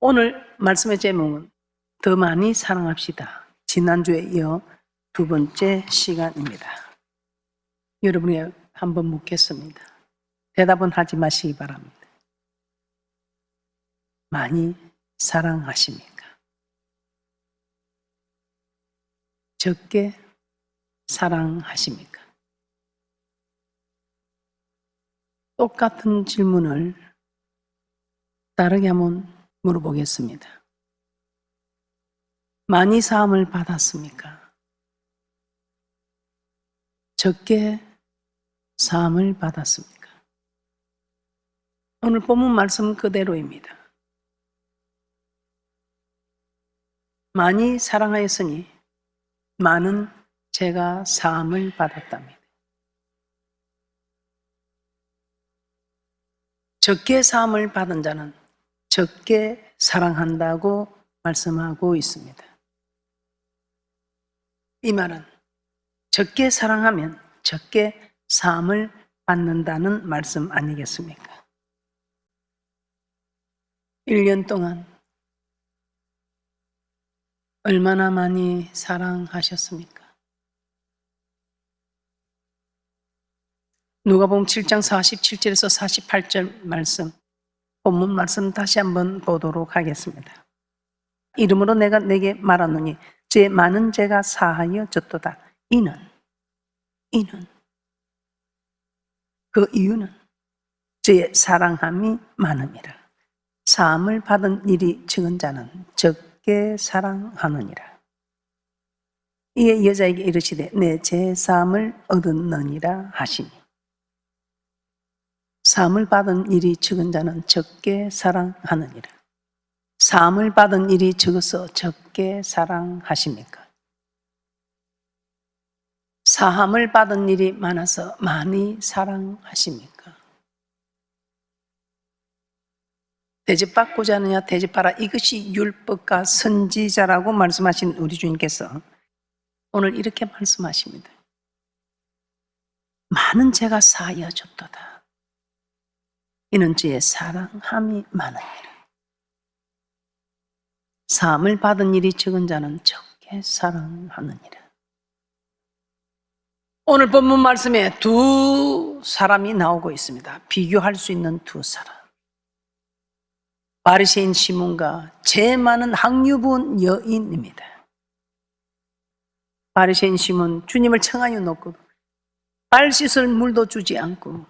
오늘 말씀의 제목은 더 많이 사랑합시다. 지난주에 이어 두 번째 시간입니다. 여러분이 한번 묻겠습니다. 대답은 하지 마시기 바랍니다. 많이 사랑하십니까? 적게 사랑하십니까? 똑같은 질문을 다르게 한번 물어보겠습니다. 많이 사함을 받았습니까? 적게 사함을 받았습니까? 오늘 본문 말씀 그대로입니다. 많이 사랑하였으니 많은 제가 사함을 받았답니다. 적게 사함을 받은 자는 적게 사랑한다고 말씀하고 있습니다. 이 말은 적게 사랑하면 적게 사함을 받는다는 말씀 아니겠습니까? 1년 동안 얼마나 많이 사랑하셨습니까? 누가복음 7장 47절에서 48절 말씀, 본문 말씀 다시 한번 보도록 하겠습니다. 이름으로 내가 내게 말하노니 제 많은 죄가 사하여 졌도다. 이는 그 이유는 저의 사랑함이 많음이라. 사함을 받은 일이 적은 자는 적게 사랑하느니라. 이에 여자에게 이르시되 내 죄 사함을 얻었느니라 하시니, 사함을 받은 일이 적은 자는 적게 사랑하느니라. 사함을 받은 일이 적어서 적게 사랑하십니까? 사함을 받은 일이 많아서 많이 사랑하십니까? 대접받고자 하느냐 대접하라, 이것이 율법과 선지자라고 말씀하신 우리 주님께서 오늘 이렇게 말씀하십니다. 많은 죄가 사하여 졌도다. 이는 주의 사랑함이 많으니라. 사함을 받은 일이 적은 자는 적게 사랑하느니라. 오늘 본문 말씀에 두 사람이 나오고 있습니다. 비교할 수 있는 두 사람. 바리새인 시몬과 죄 많은 학류 부은 여인입니다. 바리새인 시몬, 주님을 청하여 놓고 발 씻을 물도 주지 않고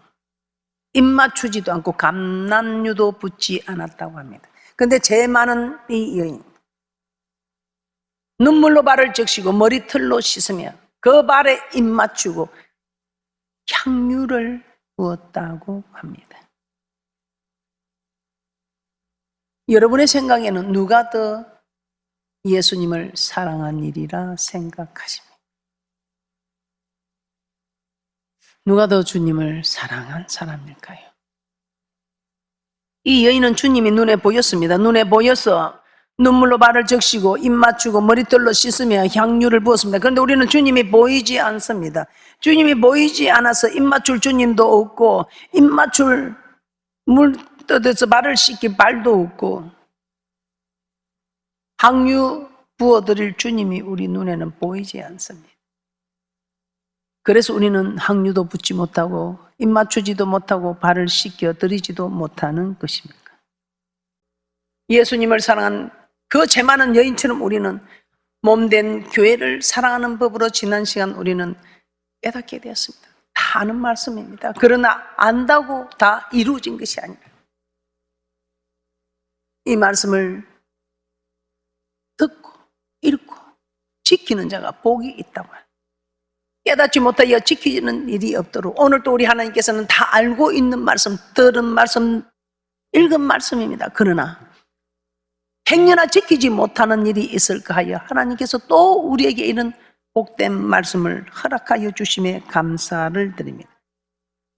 입 맞추지도 않고 감람류도 붓지 않았다고 합니다. 그런데 죄 많은 이 여인, 눈물로 발을 적시고 머리털로 씻으며 그 발에 입 맞추고 향유를 부었다고 합니다. 여러분의 생각에는 누가 더 예수님을 사랑한 일이라 생각하십니까? 누가 더 주님을 사랑한 사람일까요? 이 여인은 주님이 눈에 보였습니다. 눈에 보여서 눈물로 발을 적시고 입 맞추고 머리털로 씻으며 향유를 부었습니다. 그런데 우리는 주님이 보이지 않습니다. 주님이 보이지 않아서 입 맞출 주님도 없고 입 맞출 물 떠들어서 발을 씻길 발도 없고 향유 부어드릴 주님이 우리 눈에는 보이지 않습니다. 그래서 우리는 향유도 붓지 못하고 입 맞추지도 못하고 발을 씻겨 드리지도 못하는 것입니까? 예수님을 사랑한 그 죄 많은 여인처럼 우리는 몸된 교회를 사랑하는 법으로 지난 시간 우리는 깨닫게 되었습니다. 다 아는 말씀입니다. 그러나 안다고 다 이루어진 것이 아니라 이 말씀을 듣고 읽고 지키는 자가 복이 있다고 합니다. 깨닫지 못하여 지키는 일이 없도록 오늘도 우리 하나님께서는 다 알고 있는 말씀, 들은 말씀, 읽은 말씀입니다. 그러나 행여나 지키지 못하는 일이 있을까 하여 하나님께서 또 우리에게 이런 복된 말씀을 허락하여 주심에 감사를 드립니다.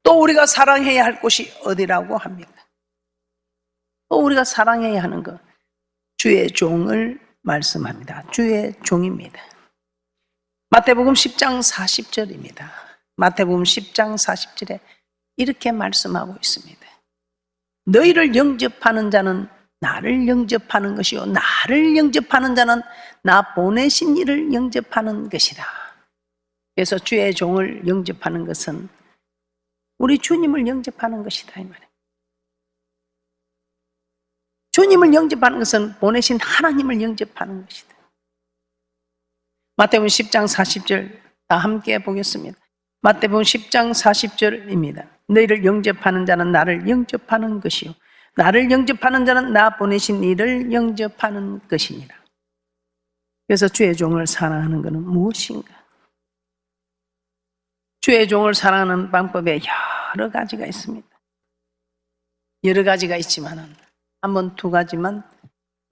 또 우리가 사랑해야 할 곳이 어디라고 합니까? 또 우리가 사랑해야 하는 것, 주의 종을 말씀합니다. 주의 종입니다. 마태복음 10장 40절입니다. 마태복음 10장 40절에 이렇게 말씀하고 있습니다. 너희를 영접하는 자는 나를 영접하는 것이요 나를 영접하는 자는 나 보내신 이를 영접하는 것이다. 그래서 주의 종을 영접하는 것은 우리 주님을 영접하는 것이다 이 말이에요. 주님을 영접하는 것은 보내신 하나님을 영접하는 것이다. 마태복음 10장 40절 다 함께 보겠습니다. 마태복음 10장 40절입니다. 너희를 영접하는 자는 나를 영접하는 것이요 나를 영접하는 자는 나 보내신 이를 영접하는 것이니라. 그래서 주의 종을 사랑하는 것은 무엇인가? 주의 종을 사랑하는 방법에 여러 가지가 있습니다. 여러 가지가 있지만 한번 두 가지만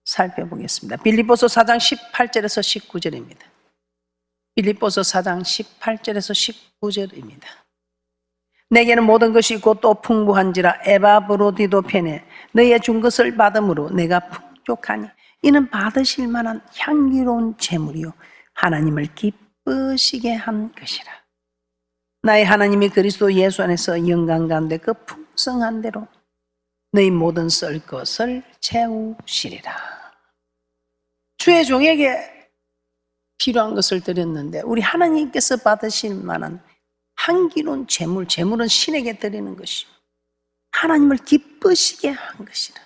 살펴보겠습니다. 빌립보서 4장 18절에서 19절입니다. 빌립보서 4장 18절에서 19절입니다. 내게는 모든 것이 있고 또 풍부한지라 에바브로디도 편에 너희의 준 것을 받음으로 내가 풍족하니 이는 받으실 만한 향기로운 제물이요 하나님을 기쁘시게 한 것이라. 나의 하나님이 그리스도 예수 안에서 영광 가운데 그 풍성한 대로 너희 모든 썰 것을 채우시리라. 주의 종에게 필요한 것을 드렸는데 우리 하나님께서 받으실 만한 향기로운 제물은 신에게 드리는 것이요 하나님을 기쁘시게 한 것이라.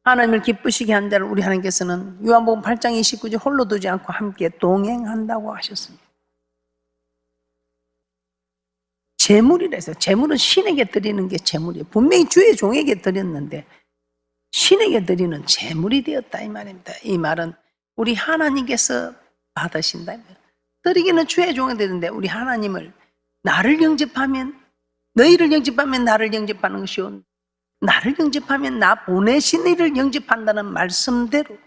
하나님을 기쁘시게 한 자를 우리 하나님께서는 요한복음 8장 29절 홀로 두지 않고 함께 동행한다고 하셨습니다. 제물이라 해서 제물은 신에게 드리는 게 제물이에요. 분명히 주의 종에게 드렸는데 신에게 드리는 제물이 되었다 이 말입니다. 이 말은 우리 하나님께서 받으신다. 드리기는 주의 종에 드리는데 우리 하나님을 나를 영접하면 너희를 영접하면 나를 영접하는 것이요 나를 영접하면 나 보내신 이를 영접한다는 말씀대로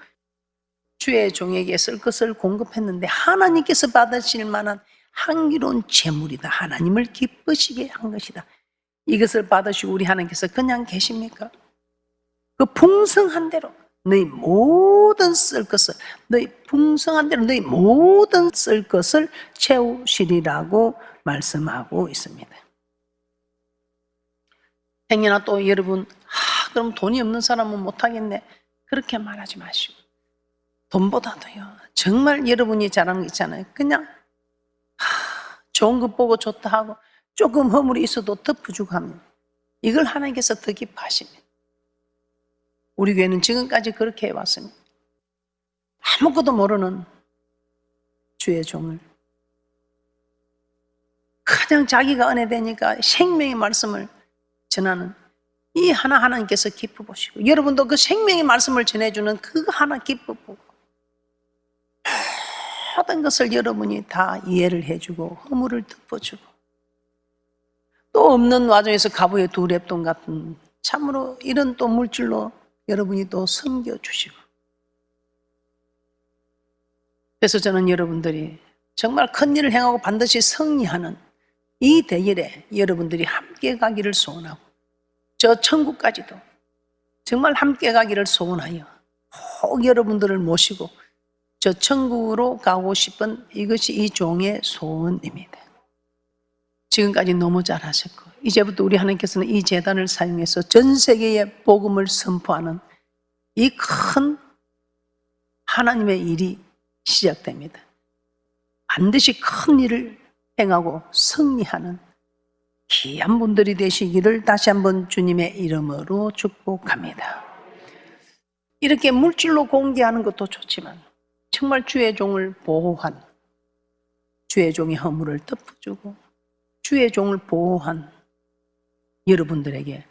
주의 종에게 쓸 것을 공급했는데 하나님께서 받으실 만한 향기로운 제물이다. 하나님을 기쁘시게 한 것이다. 이것을 받으시고 우리 하나님께서 그냥 계십니까? 그 풍성한 대로 너희 모든 쓸 것을 너희 풍성한 대로 너희 모든 쓸 것을 채우시리라고 말씀하고 있습니다. 행여나 또 여러분 그럼 돈이 없는 사람은 못하겠네 그렇게 말하지 마시고 돈보다도요 정말 여러분이 잘하는 거 있잖아요. 그냥 좋은 것 보고 좋다 하고 조금 허물이 있어도 덮어주고 하면 이걸 하나님께서 더 기뻐하십니다. 우리 교회는 지금까지 그렇게 해왔습니다. 아무것도 모르는 주의 종을 그냥 자기가 은혜 되니까 생명의 말씀을 전하는 이 하나 하나님께서 기뻐 보시고 여러분도 그 생명의 말씀을 전해주는 그거 하나 기뻐 보고 모든 것을 여러분이 다 이해를 해주고 허물을 덮어주고 또 없는 와중에서 가부의 두 랩돈 같은 참으로 이런 또 물질로 여러분이 또 섬겨주시고 그래서 저는 여러분들이 정말 큰 일을 행하고 반드시 승리하는 이 대열에 여러분들이 함께 가기를 소원하고 저 천국까지도 정말 함께 가기를 소원하여 꼭 여러분들을 모시고 저 천국으로 가고 싶은 이것이 이 종의 소원입니다. 지금까지 너무 잘하셨고 이제부터 우리 하나님께서는 이 제단을 사용해서 전 세계에 복음을 선포하는 이 큰 하나님의 일이 시작됩니다. 반드시 큰 일을 행하고 승리하는 귀한 분들이 되시기를 다시 한번 주님의 이름으로 축복합니다. 이렇게 물질로 공개하는 것도 좋지만 정말 주의 종을 보호한 주의 종의 허물을 덮어주고 주의 종을 보호한 여러분들에게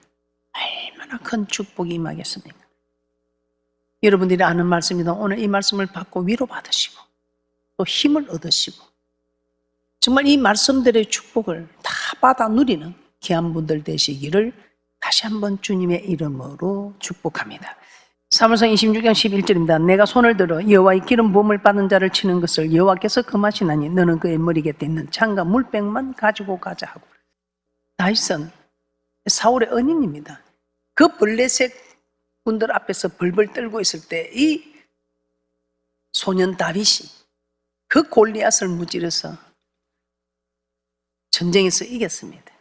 얼마나 큰 축복이 임하겠습니까? 여러분들이 아는 말씀이다. 오늘 이 말씀을 받고 위로받으시고 또 힘을 얻으시고 정말 이 말씀들의 축복을 다 받아 누리는 귀한 분들 되시기를 다시 한번 주님의 이름으로 축복합니다. 사무엘상 26장 11절입니다. 내가 손을 들어 여호와의 기름 부음을 받은 자를 치는 것을 여호와께서 금하시나니 너는 그의 머리 곁에 있는 창과 물병만 가지고 가자 하고 다윗은 사울의恩인입니다. 그 블레셋 적군들 앞에서 벌벌 떨고 있을 때 이 소년 다윗이 그 골리앗을 무찌르서 전쟁에서 이겼습니다.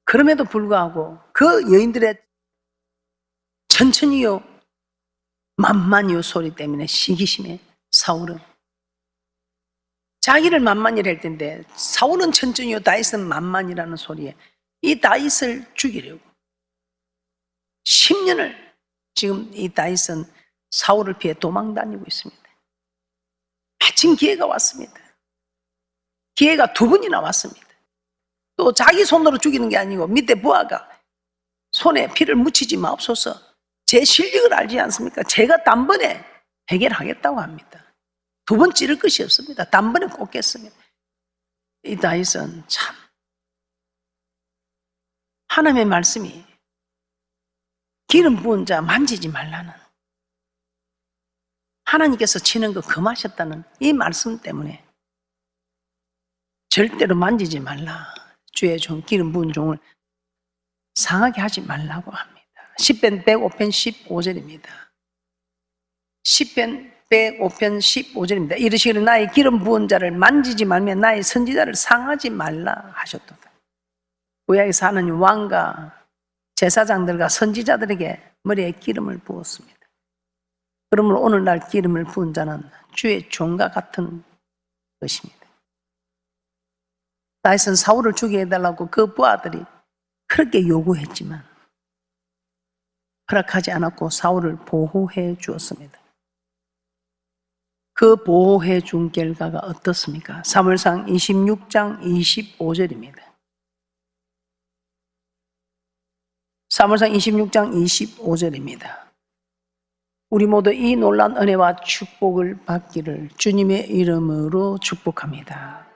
그럼에도 불구하고 그 여인들의 천천히요 만만히요 소리 때문에 시기심에 사울은 자기를 만만이라 할 텐데 사울은 천천히요 다윗은 만만이라는 소리에 이 다윗을 죽이려고 10년을 지금 이 다윗은 사울을 피해 도망다니고 있습니다. 마침 기회가 왔습니다. 기회가 2번이나 왔습니다. 또 자기 손으로 죽이는 게 아니고 밑에 부하가 손에 피를 묻히지 마옵소서, 제 실력을 알지 않습니까? 제가 단번에 해결하겠다고 합니다. 2번 찌를 것이 없습니다. 단번에 꽂겠습니다. 이 다윗은 참 하나님의 말씀이 기름 부은 자 만지지 말라는, 하나님께서 치는 거 금하셨다는 이 말씀 때문에 절대로 만지지 말라, 주의 종 기름 부은 종을 상하게 하지 말라고 합니다. 시편 105편 15절입니다. 시편 105편 15절입니다. 이르시기를 나의 기름 부은 자를 만지지 말며 나의 선지자를 상하지 말라 하셨도다. 구약에서 하나님 왕과 제사장들과 선지자들에게 머리에 기름을 부었습니다. 그러므로 오늘날 기름을 부은 자는 주의 종과 같은 것입니다. 다윗은 사울을 죽게 해달라고 그 부하들이 그렇게 요구했지만 허락하지 않았고 사울을 보호해 주었습니다. 그 보호해 준 결과가 어떻습니까? 사무엘상 26장 25절입니다. 사무엘상 26장 25절입니다. 우리 모두 이 놀라운 은혜와 축복을 받기를 주님의 이름으로 축복합니다.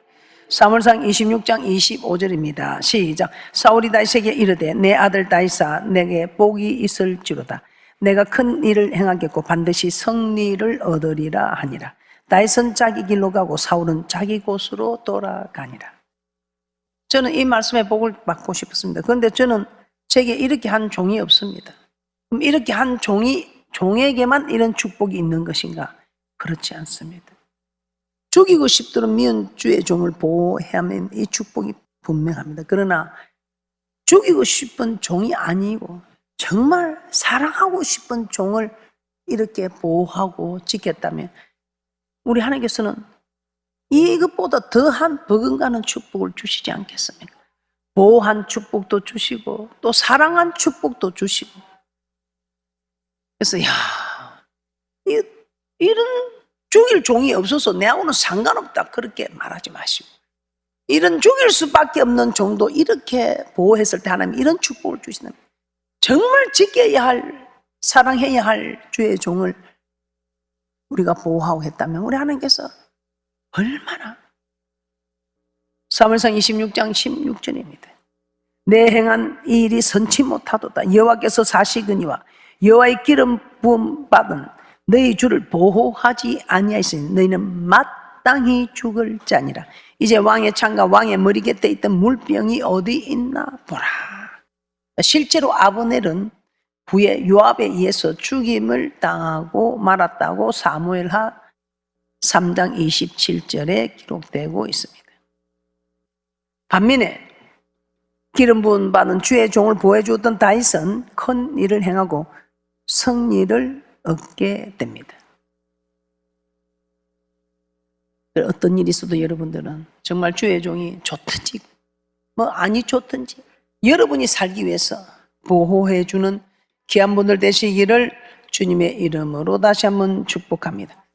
사무엘상 26장 25절입니다. 시작. 사울이 다윗에게 이르되 내 아들 다윗아 내게 복이 있을지로다. 내가 큰 일을 행하겠고 반드시 승리를 얻으리라 하니라. 다윗은 자기 길로 가고 사울은 자기 곳으로 돌아가니라. 저는 이 말씀에 복을 받고 싶었습니다. 그런데 저는 제게 이렇게 한 종이 없습니다. 그럼 이렇게 한 종에게만 이런 축복이 있는 것인가? 그렇지 않습니다. 죽이고 싶도록 미운 주의 종을 보호해야 하면 이 축복이 분명합니다. 그러나 죽이고 싶은 종이 아니고 정말 사랑하고 싶은 종을 이렇게 보호하고 지켰다면 우리 하나님께서는 이것보다 더한 버금가는 축복을 주시지 않겠습니까? 보호한 축복도 주시고 또 사랑한 축복도 주시고. 그래서 이런 죽일 종이 없어서 내하고는 상관없다 그렇게 말하지 마시고, 이런 죽일 수밖에 없는 종도 이렇게 보호했을 때 하나님 이런 축복을 주신다면 정말 지켜야 할, 사랑해야 할 주의 종을 우리가 보호하고 했다면 우리 하나님께서 얼마나. 사무엘상 26장 16절입니다. 내 행한 이 일이 선치 못하도다. 여호와께서 사시거니와 여호와의 기름 부음 받은 너희 주를 보호하지 아니하였으니 너희는 마땅히 죽을 자니라. 이제 왕의 창과 왕의 머리 곁에 있던 물병이 어디 있나 보라. 실제로 아브넬은 후에 요압에 의해서 죽임을 당하고 말았다고 사무엘하 3장 27절에 기록되고 있습니다. 반면에 기름 부음 받은 주의 종을 보호해 주었던 다윗은 큰 일을 행하고 승리를 얻게 됩니다. 어떤 일이 있어도 여러분들은 정말 주의 종이 좋든지 아니 좋든지 여러분이 살기 위해서 보호해 주는 귀한 분들 되시기를 주님의 이름으로 다시 한번 축복합니다.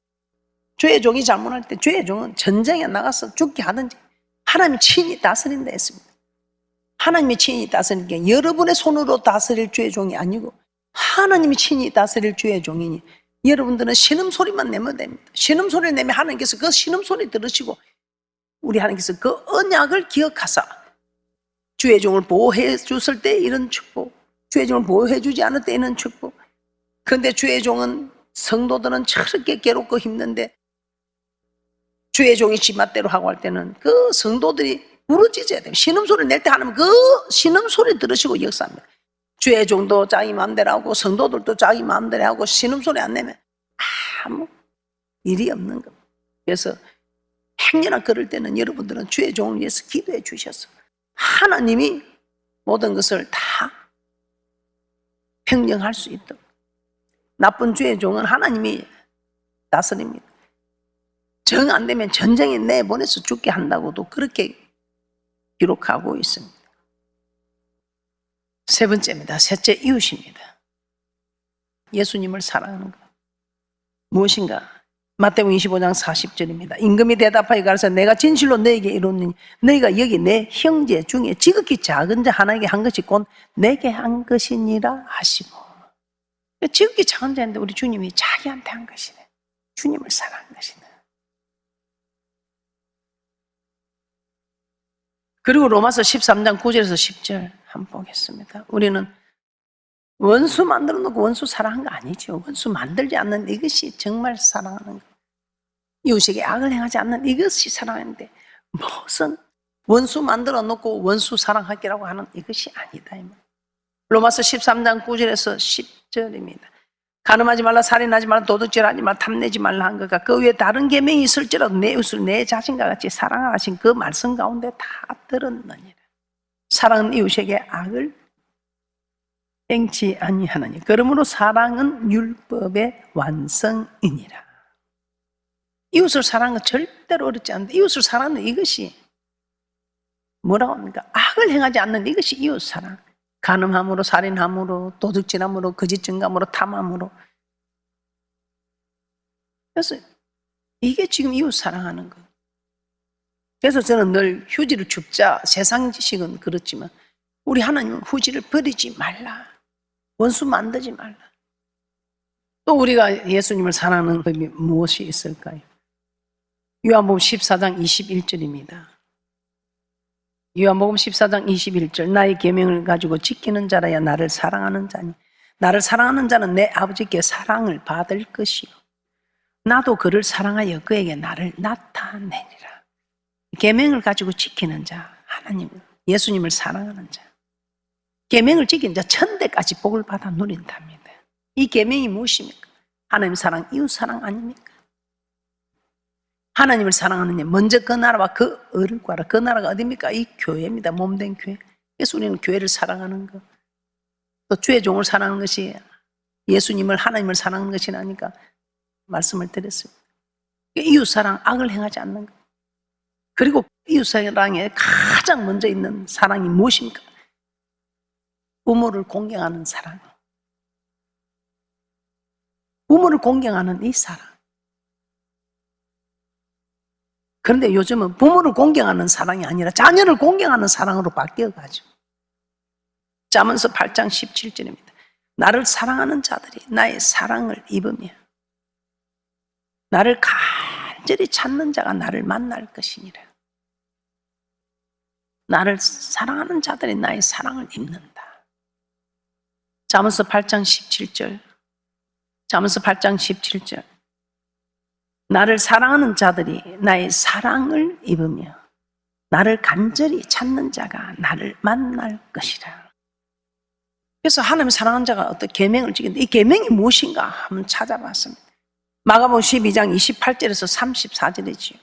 주의 종이 잘못할 때 주의 종은 전쟁에 나가서 죽게 하든지 하나님이 친히 다스린다 했습니다. 하나님이 친히 다스리는 게 여러분의 손으로 다스릴 주의 종이 아니고 하나님이 친히 다스릴 주의 종이니 여러분들은 신음소리만 내면 됩니다. 신음소리를 내면 하나님께서 그 신음소리 들으시고 우리 하나님께서 그 언약을 기억하사 주의 종을 보호해 줬을 때 이런 축복, 주의 종을 보호해 주지 않을 때 이런 축복. 그런데 주의 종은, 성도들은 저렇게 괴롭고 힘든데 주의 종이 지맛대로 하고 할 때는 그 성도들이 부르짖어야 돼요. 신음소리 낼 때 하나님 그 신음소리 들으시고 역사합니다. 주의 종도 자기 마음대로 하고 성도들도 자기 마음대로 하고 신음소리 안 내면 아무 일이 없는 겁니다. 그래서 행여나 그럴 때는 여러분들은 주의 종을 위해서 기도해 주셔서 하나님이 모든 것을 다 평정할 수 있도록. 나쁜 주의 종은 하나님이 다스립니다. 정 안 되면 전쟁에 내보내서 죽게 한다고도 그렇게 기록하고 있습니다. 세 번째입니다. 셋째, 이웃입니다. 예수님을 사랑하는 것. 무엇인가? 마태복음 25장 40절입니다. 임금이 대답하여 가로되 내가 진실로 너에게 이르노니 너희가 여기 내 형제 중에 지극히 작은 자 하나에게 한 것이 곧 내게 한 것이니라 하시고. 지극히 작은 자인데 우리 주님이 자기한테 한 것이네. 주님을 사랑한 것이네. 그리고 로마서 13장 9절에서 10절 한번 보겠습니다. 우리는 원수 만들어 놓고 원수 사랑한 거 아니죠. 원수 만들지 않는 이것이 정말 사랑하는 거. 이웃에게 악을 행하지 않는 이것이 사랑하는데 무슨 원수 만들어 놓고 원수 사랑하기라고 하는 이것이 아니다. 로마서 13장 9절에서 10절입니다. 간음하지 말라, 살인하지 말라, 도둑질하지 말라, 탐내지 말라 한 것과 그 외에 다른 계명이 있을지라도 내 이웃을 내 자신과 같이 사랑하라 하신 그 말씀 가운데 다 들었느니라. 사랑은 이웃에게 악을 행치 아니하느니 그러므로 사랑은 율법의 완성이니라. 이웃을 사랑하는 건 절대로 어렵지 않은데 이웃을 사랑하는 이것이 뭐라고 합니까? 악을 행하지 않는 이것이 이웃 사랑. 간음함으로, 살인함으로, 도둑질함으로, 거짓 증감으로, 탐함으로. 그래서 이게 지금 이웃 사랑하는 거. 그래서 저는 늘 휴지를 줍자. 세상 지식은 그렇지만 우리 하나님은 휴지를 버리지 말라. 원수 만들지 말라. 또 우리가 예수님을 사랑하는 법이 무엇이 있을까요? 요한복음 14장 21절입니다. 요한복음 14장 21절 나의 계명을 가지고 지키는 자라야 나를 사랑하는 자니 나를 사랑하는 자는 내 아버지께 사랑을 받을 것이요 나도 그를 사랑하여 그에게 나를 나타내리라. 계명을 가지고 지키는 자, 하나님, 예수님을 사랑하는 자, 계명을 지킨 자 천대까지 복을 받아 누린답니다. 이 계명이 무엇입니까? 하나님 사랑, 이웃 사랑 아닙니까? 하나님을 사랑하는 자, 먼저 그 나라와 그 의를 구하라. 그 나라가 어디입니까? 이 교회입니다. 몸된 교회. 그래서 우리는 교회를 사랑하는 것, 또 주의 종을 사랑하는 것이 예수님을, 하나님을 사랑하는 것이라니까 말씀을 드렸습니다. 이웃 사랑, 악을 행하지 않는 것. 그리고 이웃 사랑에 가장 먼저 있는 사랑이 무엇입니까? 부모를 공경하는 사랑. 부모를 공경하는 이 사랑. 그런데 요즘은 부모를 공경하는 사랑이 아니라 자녀를 공경하는 사랑으로 바뀌어가지고. 잠언서 8장 17절입니다. 나를 사랑하는 자들이 나의 사랑을 입으며 나를 간절히 찾는 자가 나를 만날 것이니라. 나를 사랑하는 자들이 나의 사랑을 입는다. 잠언서 8장 17절. 잠언서 8장 17절. 나를 사랑하는 자들이 나의 사랑을 입으며 나를 간절히 찾는 자가 나를 만날 것이라. 그래서 하나님 사랑하는 자가 어떤 계명을 지키는데 이 계명이 무엇인가 한번 찾아봤습니다. 마가복음 12장 28절에서 34절이지요.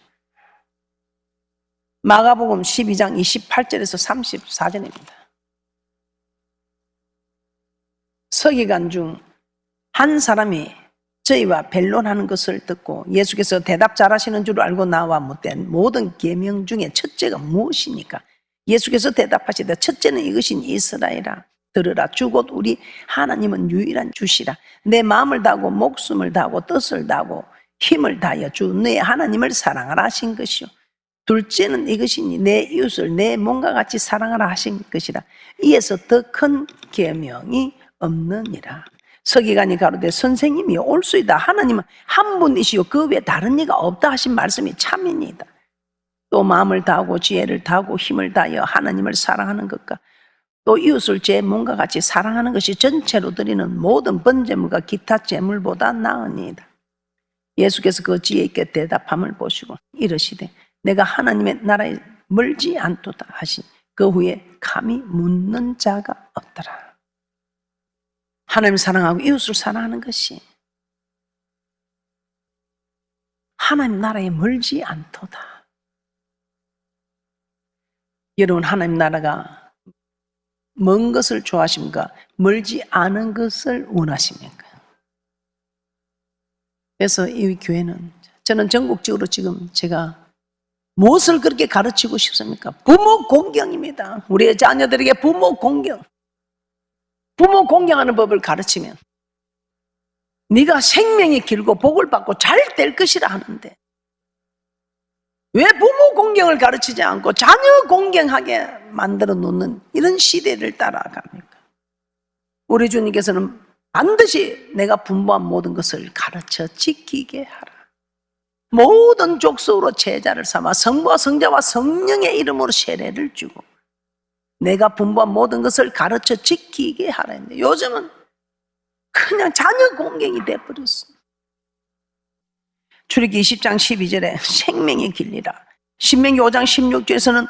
마가복음 12장 28절에서 34절입니다. 서기관 중 한 사람이 저희와 변론하는 것을 듣고 예수께서 대답 잘하시는 줄 알고 나와 묻되 모든 계명 중에 첫째가 무엇이니까? 예수께서 대답하시되 첫째는 이것이니 이스라엘아 들으라 주곧 우리 하나님은 유일한 주시라. 내 마음을 다하고 목숨을 다하고 뜻을 다하고 힘을 다하여 주 내 하나님을 사랑하라 하신 것이요. 둘째는 이것이니 내 이웃을 내 몸과 같이 사랑하라 하신 것이라. 이에서 더 큰 계명이 없느니라. 서기관이 가로되 선생님이 올수이다. 하나님은 한 분이시요 그 외에 다른 이가 없다 하신 말씀이 참이니이다. 또 마음을 다하고 지혜를 다하고 힘을 다하여 하나님을 사랑하는 것과 또 이웃을 제 몸과 같이 사랑하는 것이 전체로 드리는 모든 번제물과 기타 제물보다 나으니이다. 예수께서 그 지혜 있게 대답함을 보시고 이르시되 내가 하나님의 나라에 멀지 않도다 하신 그 후에 감히 묻는 자가 없더라. 하나님 사랑하고 이웃을 사랑하는 것이 하나님 나라에 멀지 않도다. 여러분, 하나님 나라가 먼 것을 좋아하십니까? 멀지 않은 것을 원하십니까? 그래서 이 교회는, 저는 전국적으로 지금 제가 무엇을 그렇게 가르치고 싶습니까? 부모 공경입니다. 우리의 자녀들에게 부모 공경, 부모 공경하는 법을 가르치면 네가 생명이 길고 복을 받고 잘 될 것이라 하는데, 왜 부모 공경을 가르치지 않고 자녀 공경하게 만들어 놓는 이런 시대를 따라갑니까? 우리 주님께서는 반드시 내가 분부한 모든 것을 가르쳐 지키게 하라. 모든 족속으로 제자를 삼아 성부와 성자와 성령의 이름으로 세례를 주고 내가 분부한 모든 것을 가르쳐 지키게 하라 했는데, 요즘은 그냥 자녀 공경이 돼버렸어. 출애굽기 20장 12절에 생명의 길이라, 신명기 5장 16절에서는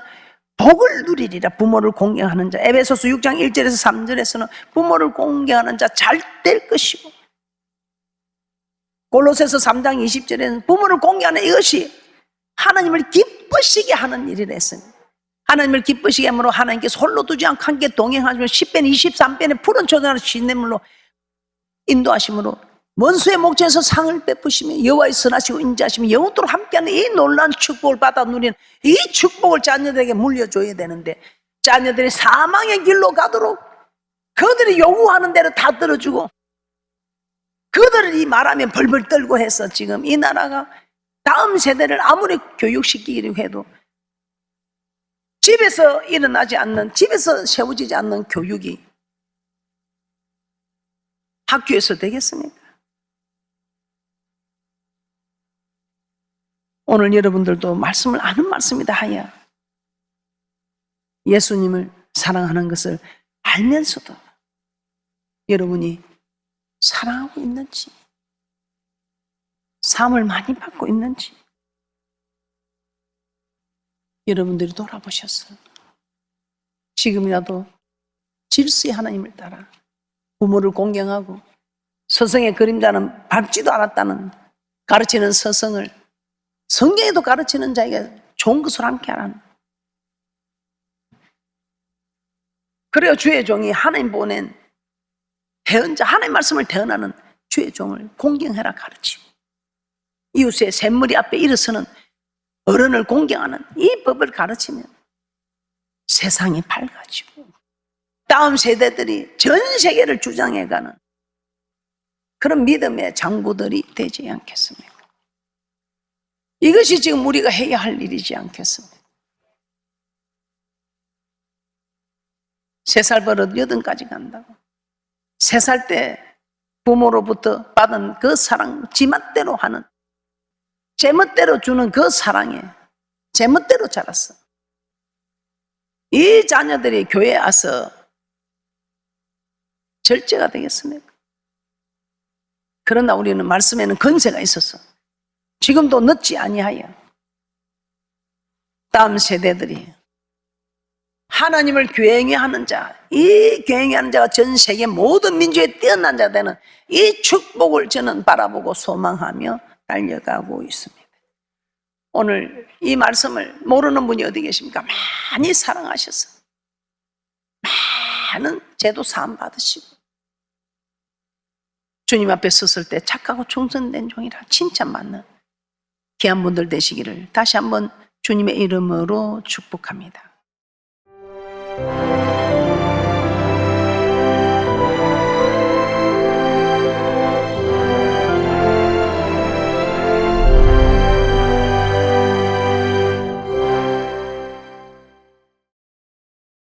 복을 누리리라, 부모를 공경하는 자. 에베소서 6장 1절에서 3절에서는 부모를 공경하는 자 잘 될 것이고, 골로새서 3장 20절에는 부모를 공경하는 이것이 하나님을 기쁘시게 하는 일이라 했습니다. 하나님을 기쁘시게 함으로 하나님께서 홀로 두지 않고 함께 동행하시며 10배는 23배는 푸른 초장으로 시냇물로 인도하심으로 원수의 목전에서 상을 베푸시며 여호와의 선하시고 인자하시며 영원토록 함께하는 이 놀라운 축복을 받아 누리는 이 축복을 자녀들에게 물려줘야 되는데, 자녀들이 사망의 길로 가도록 그들이 요구하는 대로 다 들어주고 그들이 말하면 벌벌 떨고 해서 지금 이 나라가 다음 세대를 아무리 교육시키려고 해도 집에서 일어나지 않는, 집에서 세워지지 않는 교육이 학교에서 되겠습니까? 오늘 여러분들도 말씀을 아는 말씀이다 하여 예수님을 사랑하는 것을 알면서도 여러분이 사랑하고 있는지, 사함을 많이 받고 있는지 여러분들이 돌아보셨어요. 지금이라도 질서의 하나님을 따라 부모를 공경하고 서성의 그림자는 밟지도 않았다는 가르치는 서성을 성경에도 가르치는 자에게 좋은 것을 함께 하라는, 그래야 주의 종이 하나님 보낸 대언자, 하나님 말씀을 대언하는 주의 종을 공경해라 가르치고, 이웃의 샘물이 앞에 일어서는 어른을 공경하는 이 법을 가르치면 세상이 밝아지고 다음 세대들이 전 세계를 주장해가는 그런 믿음의 장부들이 되지 않겠습니까? 이것이 지금 우리가 해야 할 일이지 않겠습니까? 3살 버릇 8까지 간다고. 3살 때 부모로부터 받은 그 사랑, 지멋대로 하는, 제멋대로 주는 그 사랑에 제멋대로 자랐어. 이 자녀들이 교회에 와서 절제가 되겠습니까? 그러나 우리는 말씀에는 건세가 있어서 지금도 늦지 아니하여 다음 세대들이 하나님을 굉해하는 자, 이 굉해하는 자가 전 세계 모든 민족에 뛰어난 자 되는 이 축복을 저는 바라보고 소망하며 달려가고 있습니다. 오늘 이 말씀을 모르는 분이 어디 계십니까? 많이 사랑하셔서 많은 제도 사함 받으시고 주님 앞에 섰을 때 착하고 충성된 종이라 칭찬받는 귀한 분들 되시기를 다시 한번 주님의 이름으로 축복합니다.